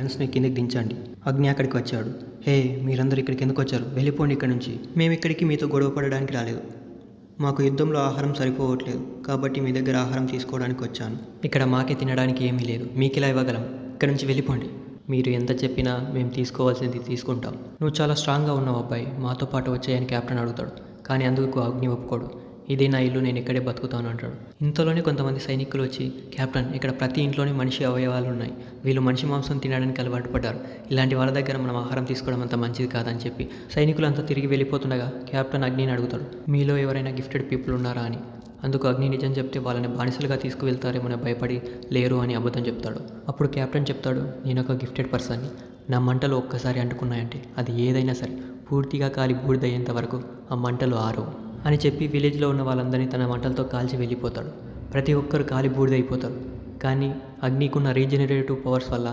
గన్స్ని కిందకి దించండి. అగ్ని అక్కడికి వచ్చాడు. హే, మీరందరూ ఇక్కడికి ఎందుకు వచ్చారు? వెళ్ళిపోండి ఇక్కడి నుంచి. మేము ఇక్కడికి మీతో గొడవ పడడానికి రాలేదు. మాకు యుద్ధంలో ఆహారం సరిపోవట్లేదు, కాబట్టి మీ దగ్గర ఆహారం తీసుకోవడానికి వచ్చాను. ఇక్కడ మాకే తినడానికి ఏమీ లేదు, మీకు ఇలా ఇవ్వగలం. ఇక్కడ నుంచి వెళ్ళిపోండి. మీరు ఎంత చెప్పినా మేము తీసుకోవాల్సింది తీసుకుంటాం. నువ్వు చాలా స్ట్రాంగ్గా ఉన్నావు అబ్బాయి, మాతో పాటు వచ్చాయని కెప్టెన్ అడుగుతాడు. కానీ అందుకు అగ్ని ఒప్పుకోడు. ఇదే నా ఇల్లు, నేను ఇక్కడే బతుకుతాను అంటాడు. ఇంతలోనే కొంతమంది సైనికులు వచ్చి, కెప్టెన్, ఇక్కడ ప్రతి ఇంట్లోనే మనిషి అవయవాలు ఉన్నాయి. వీళ్ళు మనిషి మాంసం తినడానికి అలవాటు పడ్డారు. ఇలాంటి వాళ్ళ దగ్గర మనం ఆహారం తీసుకోవడం అంత మంచిది కాదని చెప్పి సైనికులంతా తిరిగి వెళ్ళిపోతుండగా కెప్టెన్ అగ్నిని అడుగుతాడు, మీలో ఎవరైనా గిఫ్టెడ్ పీపుల్ ఉన్నారా అని. అందుకు అగ్ని నిజం చెప్తే వాళ్ళని బానిసలుగా తీసుకువెళ్తారేమో భయపడి లేరు అని అబద్ధం చెప్తాడు. అప్పుడు కెప్టెన్ చెప్తాడు, నేను ఒక గిఫ్టెడ్ పర్సన్ని. నా మంటలు ఒక్కసారి అంటుకున్నాయంటే అది ఏదైనా సరే పూర్తిగా కాలి బూడిదయ్యేంత వరకు ఆ మంటలు ఆరవు అని చెప్పి విలేజ్లో ఉన్న వాళ్ళందరినీ తన మంటలతో కాల్చి వెళ్ళిపోతాడు. ప్రతి ఒక్కరు కాలి బూడిదైపోతారు. కానీ అగ్నికున్న రీజనరేటివ్ పవర్స్ వల్ల